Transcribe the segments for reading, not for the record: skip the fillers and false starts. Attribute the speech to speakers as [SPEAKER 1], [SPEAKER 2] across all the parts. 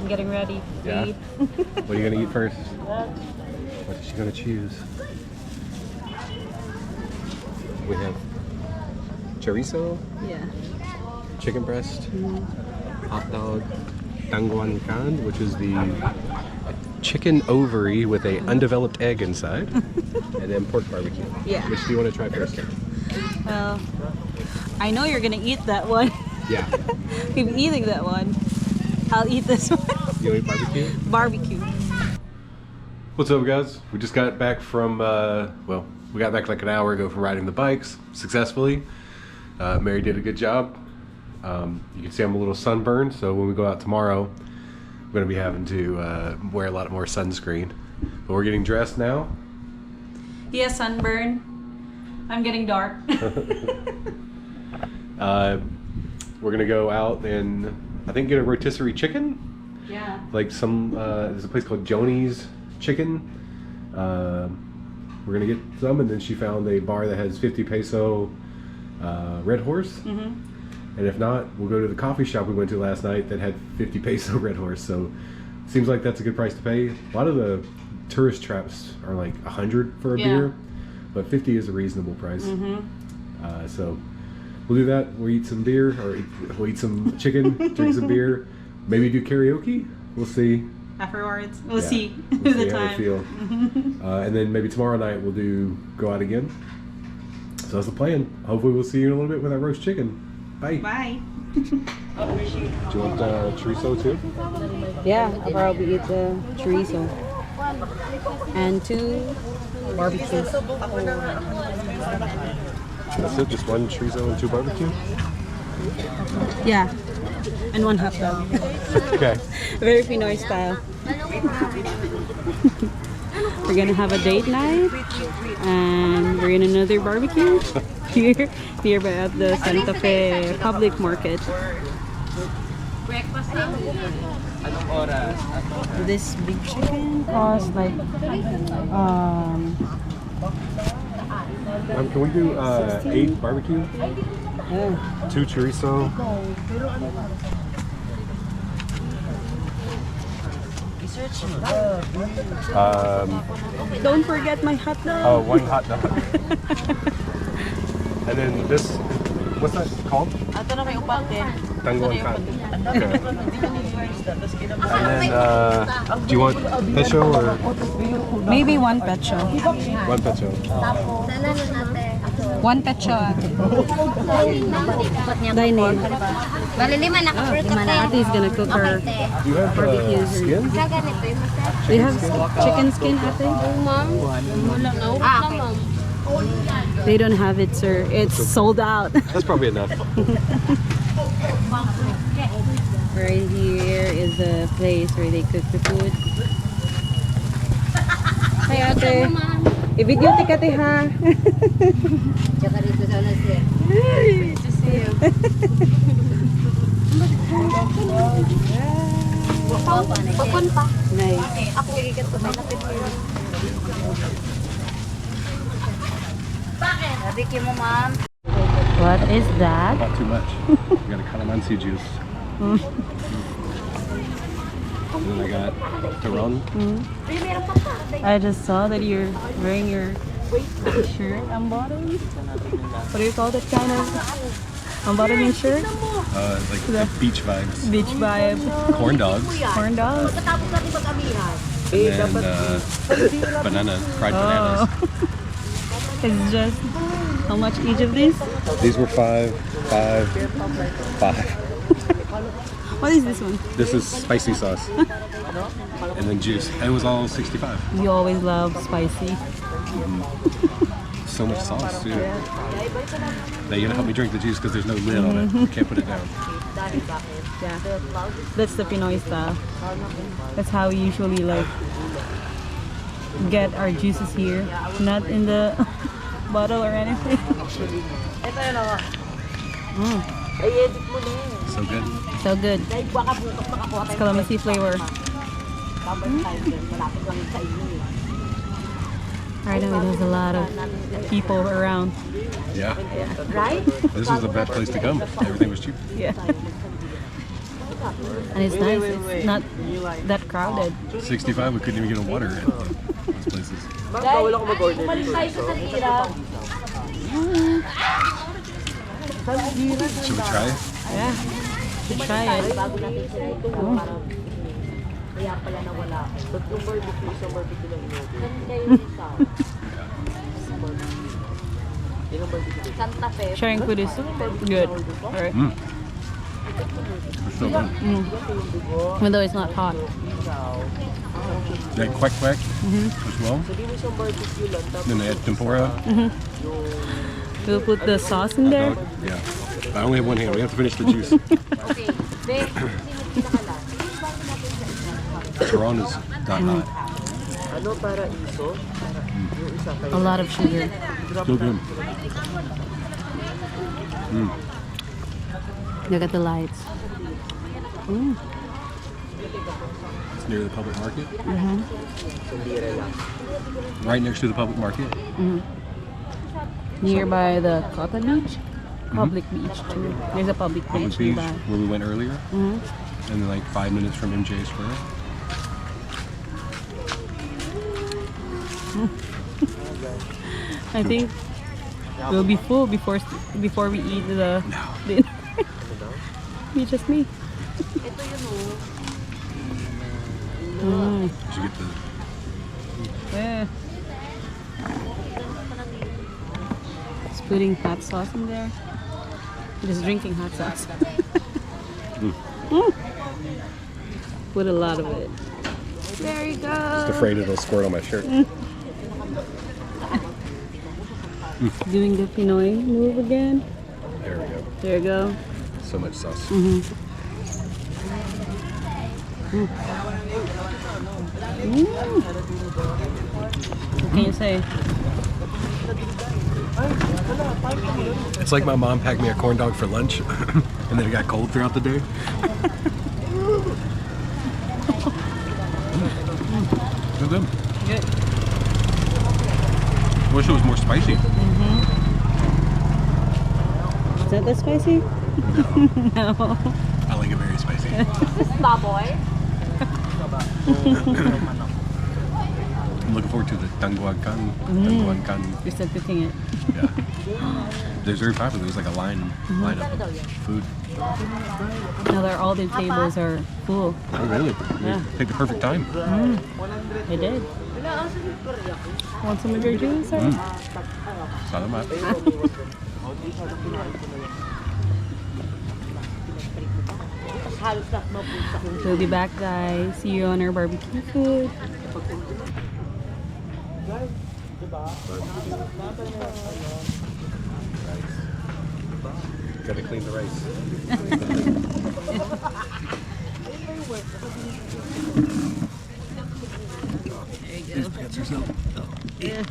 [SPEAKER 1] I'm getting ready to
[SPEAKER 2] Yeah?
[SPEAKER 1] eat.
[SPEAKER 2] What are you gonna eat first? What is she gonna choose? We have chorizo,
[SPEAKER 1] Yeah.
[SPEAKER 2] chicken breast, hot dog, tangguan can, which is the chicken ovary with a undeveloped egg inside, and then pork barbecue.
[SPEAKER 1] Yeah.
[SPEAKER 2] Which do you want to try first?
[SPEAKER 1] Well, I know you're gonna eat that one.
[SPEAKER 2] Yeah.
[SPEAKER 1] Keep eating that one. I'll eat this one.
[SPEAKER 2] You eat barbecue?
[SPEAKER 1] Barbecue.
[SPEAKER 2] What's up, guys? We just got back from, well, we got back like an hour ago from riding the bikes successfully. Mary did a good job. You can see I'm a little sunburned, so when we go out tomorrow, I'm going to be having to wear a lot more sunscreen. But we're getting dressed now.
[SPEAKER 1] He has sunburn. I'm getting dark.
[SPEAKER 2] We're going to go out and, I think, get a rotisserie chicken.
[SPEAKER 1] Yeah.
[SPEAKER 2] Like some, there's a place called Joni's Chicken. We're gonna get some, and then she found a bar that has 50 peso Red Horse. And if not, we'll go to the coffee shop we went to last night that had 50 peso Red Horse. So seems like that's a good price to pay. A lot of the tourist traps are like 100 for a beer, but 50 is a reasonable price. So we'll do that. We'll eat some beer, or we'll eat some chicken, drink some beer, maybe do karaoke. We'll see.
[SPEAKER 1] Afterwards, we'll see
[SPEAKER 2] We'll see
[SPEAKER 1] the
[SPEAKER 2] how we
[SPEAKER 1] time.
[SPEAKER 2] feel. And then maybe tomorrow night we'll go out again. So that's the plan. Hopefully we'll see you in a little bit with our roast chicken. Bye.
[SPEAKER 1] Bye.
[SPEAKER 2] Do you want chorizo too?
[SPEAKER 1] Yeah, I'll probably eat the chorizo. And 2 barbecue.
[SPEAKER 2] That's it? Just 1 chorizo and 2 barbecue?
[SPEAKER 1] Yeah. And 1 hot dog.
[SPEAKER 2] Okay.
[SPEAKER 1] Very Pinoy style. We're gonna have a date night, and we're in another barbecue here by at the Santa Fe Public Market. This big chicken costs like
[SPEAKER 2] Can we do 8 barbecue? 2 chorizo.
[SPEAKER 1] Don't forget my hot dog.
[SPEAKER 2] Oh, 1 hot dog. And then this, what's that called? Tangguan can. Okay. And then, do you want pecho or?
[SPEAKER 1] Maybe 1 pecho.
[SPEAKER 2] 1 pecho.
[SPEAKER 1] 1 pecho ate. Dine. Ate is gonna cook her
[SPEAKER 2] Do you have
[SPEAKER 1] barbecue.
[SPEAKER 2] skin?
[SPEAKER 1] We have chicken skin ate. They don't have it, sir. It's sold out.
[SPEAKER 2] That's probably enough.
[SPEAKER 1] Right here is the place where they cook the food. Hi ate. I-video ti ka te ha.
[SPEAKER 3] Tsaka dito sana siya.
[SPEAKER 1] Nice to see you.
[SPEAKER 3] Pupun pa.
[SPEAKER 1] Nice.
[SPEAKER 3] Ako ikat ko may lapit ko. Bakit? Barbecue mo, ma'am.
[SPEAKER 1] What is that?
[SPEAKER 2] Not too much. We got a calamansi juice. And then I got Taron.
[SPEAKER 1] I just saw that you're wearing your shirt unbuttoned. What do you call that kind of unbuttoned shirt?
[SPEAKER 2] Like beach vibes.
[SPEAKER 1] Beach vibe.
[SPEAKER 2] Corn dogs.
[SPEAKER 1] Corn dogs.
[SPEAKER 3] Tapos natin mag-amihan.
[SPEAKER 2] And then banana, fried bananas.
[SPEAKER 1] It's just, how much each of these?
[SPEAKER 2] These were 5, 5, 5.
[SPEAKER 1] What is this one?
[SPEAKER 2] This is spicy sauce. And then juice. And it was all 65.
[SPEAKER 1] You always love spicy.
[SPEAKER 2] So much sauce too. Now you gotta help me drink the juice because there's no lid on it. Can't put it down.
[SPEAKER 1] Yeah, that's the Pinoy style. That's how we usually like get our juices here, not in the bottle or anything.
[SPEAKER 2] So good.
[SPEAKER 1] So good. It's calamansi flavor. I know there's a lot of people around.
[SPEAKER 2] Yeah.
[SPEAKER 3] Right?
[SPEAKER 2] This was the best place to come. Everything was cheap.
[SPEAKER 1] Yeah. And it's nice. It's not that crowded.
[SPEAKER 2] 65, we couldn't even get a water at those places. Should we try it?
[SPEAKER 1] Yeah. Should try it.
[SPEAKER 3] Santa Fe.
[SPEAKER 1] Sharing food is good. Alright.
[SPEAKER 2] It's so good.
[SPEAKER 1] Even though it's not hot.
[SPEAKER 2] They quack quack as well. Then they add tempura.
[SPEAKER 1] We'll put the sauce in there.
[SPEAKER 2] Yeah. I only have one hand. We have to finish the juice.
[SPEAKER 3] Okay. Then,
[SPEAKER 2] Chiron is not hot.
[SPEAKER 1] A lot of sugar.
[SPEAKER 2] Still good.
[SPEAKER 1] Look at the lights.
[SPEAKER 2] It's near the public market. Right next to the public market.
[SPEAKER 1] Nearby the Kota Beach. Public beach too. There's a public
[SPEAKER 2] Public
[SPEAKER 1] beach
[SPEAKER 2] beach
[SPEAKER 1] nearby.
[SPEAKER 2] where we went earlier. And then like 5 minutes from MJ Square.
[SPEAKER 1] I think we'll be full before we eat the dinner. Me, just me.
[SPEAKER 2] Did you get the...
[SPEAKER 1] Yeah. Just putting hot sauce in there. Just drinking hot sauce. Put a lot of it. There you go.
[SPEAKER 2] Just afraid it'll squirt on my shirt.
[SPEAKER 1] Doing the Pinoy move again.
[SPEAKER 2] There we go.
[SPEAKER 1] There you go.
[SPEAKER 2] So much sauce.
[SPEAKER 1] What can you say?
[SPEAKER 2] It's like my mom packed me a corn dog for lunch, and then it got cold throughout the day. So good.
[SPEAKER 1] Good.
[SPEAKER 2] Wish it was more spicy.
[SPEAKER 1] Is that that spicy? No.
[SPEAKER 2] I like it very spicy.
[SPEAKER 3] baboy.
[SPEAKER 2] I'm looking forward to the tangguan.
[SPEAKER 1] We're still cooking it.
[SPEAKER 2] Yeah. They're very popular. There's like a line of food.
[SPEAKER 1] Now all the tables are full.
[SPEAKER 2] Oh, really?
[SPEAKER 1] Yeah.
[SPEAKER 2] They picked the perfect time.
[SPEAKER 1] They did. Want some of your juice? Or?
[SPEAKER 2] Salamat.
[SPEAKER 1] We'll be back, guys. See you on our barbecue food.
[SPEAKER 2] Gotta clean the rice.
[SPEAKER 1] Yeah.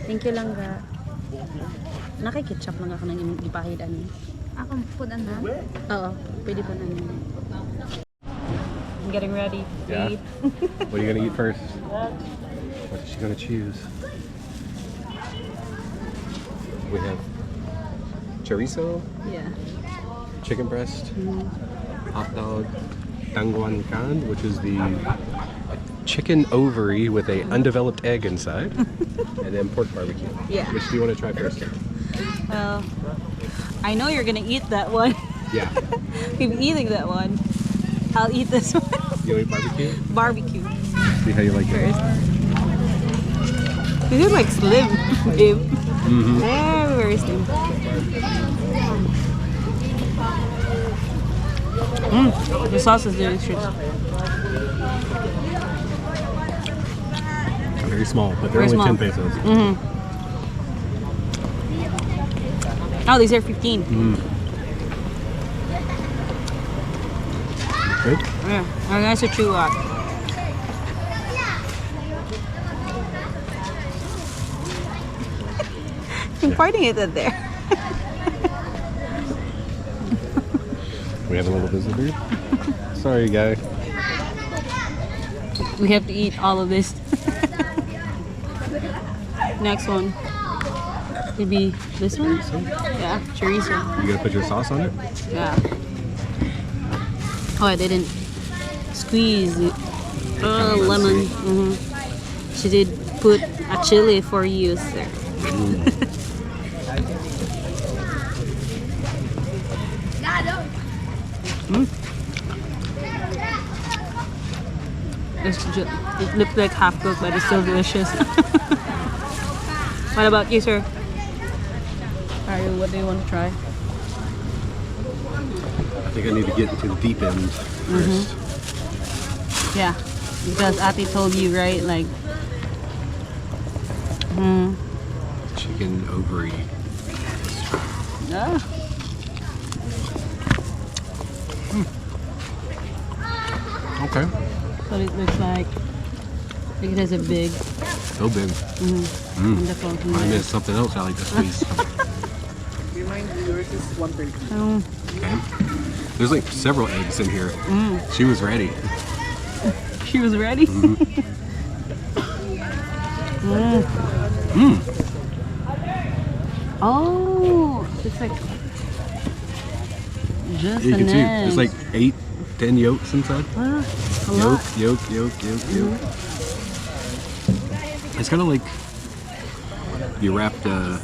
[SPEAKER 1] Thank you lang ga. Nakikitchap lang ako ng ipahidan.
[SPEAKER 3] Ako, punan na.
[SPEAKER 1] Oo, pwede po na. I'm getting ready to
[SPEAKER 2] Yeah.
[SPEAKER 1] eat.
[SPEAKER 2] What are you gonna eat first? What is she gonna choose? We have chorizo,
[SPEAKER 1] Yeah.
[SPEAKER 2] chicken breast, hot dog, tangguan can, which is the chicken ovary with a undeveloped egg inside, and then pork barbecue.
[SPEAKER 1] Yeah.
[SPEAKER 2] Which do you want to try first?
[SPEAKER 1] Well, I know you're gonna eat that one.
[SPEAKER 2] Yeah.
[SPEAKER 1] Keep eating that one. I'll eat this one.
[SPEAKER 2] You want to eat barbecue?
[SPEAKER 1] Barbecue
[SPEAKER 2] See how you like it.
[SPEAKER 1] first. This is like slim, babe. Very, very slim. The sauce is delicious.
[SPEAKER 2] Very small, but they're
[SPEAKER 1] Very
[SPEAKER 2] only
[SPEAKER 1] small.
[SPEAKER 2] 10 pesos.
[SPEAKER 1] Oh, these are 15.
[SPEAKER 2] Good?
[SPEAKER 1] Yeah, I'm gonna chew up. I'm pointing it at there.
[SPEAKER 2] We have a little visitor. Sorry, guy.
[SPEAKER 1] We have to eat all of this. Next one. Maybe this one? Yeah, chorizo.
[SPEAKER 2] You gonna put your sauce on it?
[SPEAKER 1] Yeah. Oh, I didn't squeeze it. Oh, lemon. She did put a chili for you, sir. It looked like half cooked, but it's still delicious. What about you, sir? What do you want to try?
[SPEAKER 2] I think I need to get into the deep end first.
[SPEAKER 1] Yeah, because Ate told you, right? Like,
[SPEAKER 2] Chicken ovary.
[SPEAKER 1] yeah.
[SPEAKER 2] Okay.
[SPEAKER 1] But it looks like it has a big.
[SPEAKER 2] So big.
[SPEAKER 1] Wonderful.
[SPEAKER 2] I missed something else I like to squeeze.
[SPEAKER 1] Oh,
[SPEAKER 2] Okay. There's like several eggs in here. She was ready.
[SPEAKER 1] she was ready. Oh, it's like just
[SPEAKER 2] You
[SPEAKER 1] an
[SPEAKER 2] can see
[SPEAKER 1] egg.
[SPEAKER 2] there's like 8, 10 yolks inside.
[SPEAKER 1] A
[SPEAKER 2] Yolk,
[SPEAKER 1] lot.
[SPEAKER 2] yolk. It's kind of like you wrapped a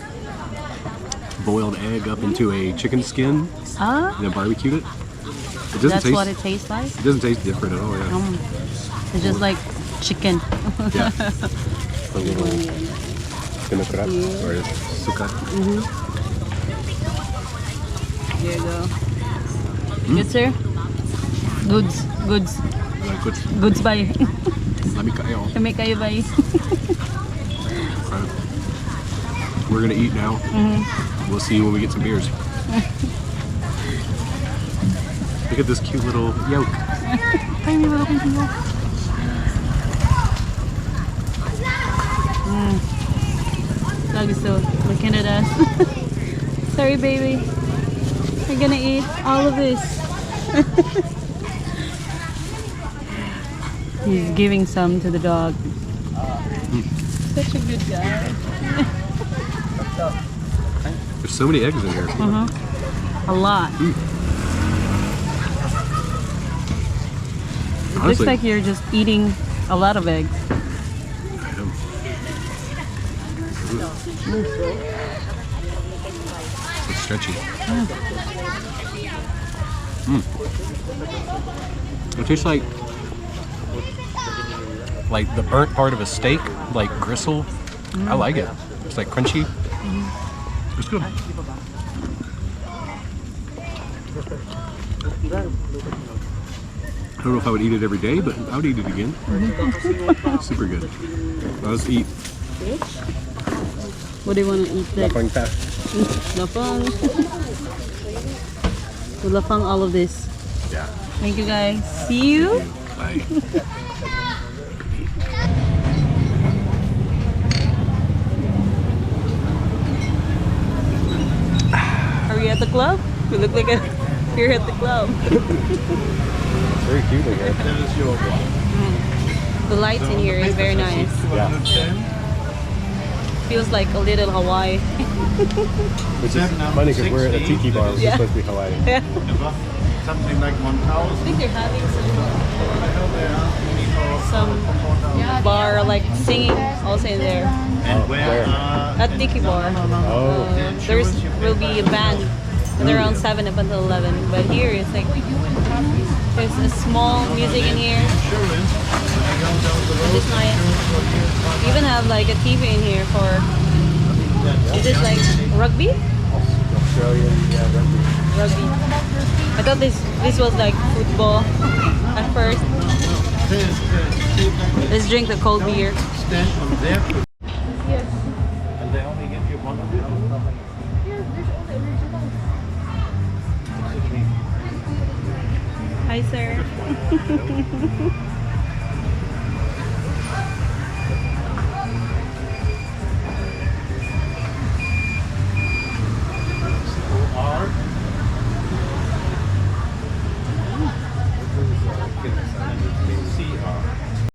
[SPEAKER 2] boiled egg up into a chicken skin
[SPEAKER 1] Ah,
[SPEAKER 2] and then barbecued it. It doesn't
[SPEAKER 1] that's
[SPEAKER 2] taste.
[SPEAKER 1] what it tastes like.
[SPEAKER 2] It doesn't taste different at all. Yeah.
[SPEAKER 1] It's just like chicken.
[SPEAKER 2] Yeah. A little pinocrat or sukat.
[SPEAKER 1] Here you go. Good, sir? Goods.
[SPEAKER 2] Like,
[SPEAKER 1] Goods ba?
[SPEAKER 2] Lami kayo.
[SPEAKER 1] Kami kayo ba?
[SPEAKER 2] We're gonna eat now. We'll see you when we get some beers. Look at this cute little yolk.
[SPEAKER 1] Tiny little piece of yolk. Dog is still looking at us. Sorry, baby. You're gonna eat all of this. He's giving some to the dog. Such a good guy.
[SPEAKER 2] There's so many eggs in here.
[SPEAKER 1] A lot. It looks
[SPEAKER 2] Honestly,
[SPEAKER 1] like you're just eating a lot of eggs.
[SPEAKER 2] It's stretchy. It tastes like the burnt part of a steak, like gristle. I like it. It's like crunchy. It's good. I don't know if I would eat it every day, but I would eat it again. Super good. Now let's eat.
[SPEAKER 1] What do you want to eat next? Lapang. So lapang all of this.
[SPEAKER 2] Yeah.
[SPEAKER 1] Thank you guys. See you.
[SPEAKER 2] Bye.
[SPEAKER 1] Are we at the club? We look like we're at the club.
[SPEAKER 2] It's very cute in here.
[SPEAKER 1] The lights in here is very nice.
[SPEAKER 2] Yeah.
[SPEAKER 1] Feels like a little Hawaii.
[SPEAKER 2] Which is funny because we're at a tiki bar, which is supposed to be Hawaii.
[SPEAKER 1] Yeah.
[SPEAKER 4] Something like 1,000.
[SPEAKER 1] I think they're having some bar like singing also in there.
[SPEAKER 4] And where?
[SPEAKER 1] At Tiki Bar.
[SPEAKER 2] Oh.
[SPEAKER 1] There will be a band and around 7 up until 11. But here it's like there's a small music in here. Which is nice. We even have like a TV in here for is this like rugby?
[SPEAKER 2] Australian, yeah,
[SPEAKER 1] Rugby. I thought this was like football at first. Let's drink the cold beer.
[SPEAKER 4] Stand on there. And they only give you one of them.
[SPEAKER 1] Hi, sir.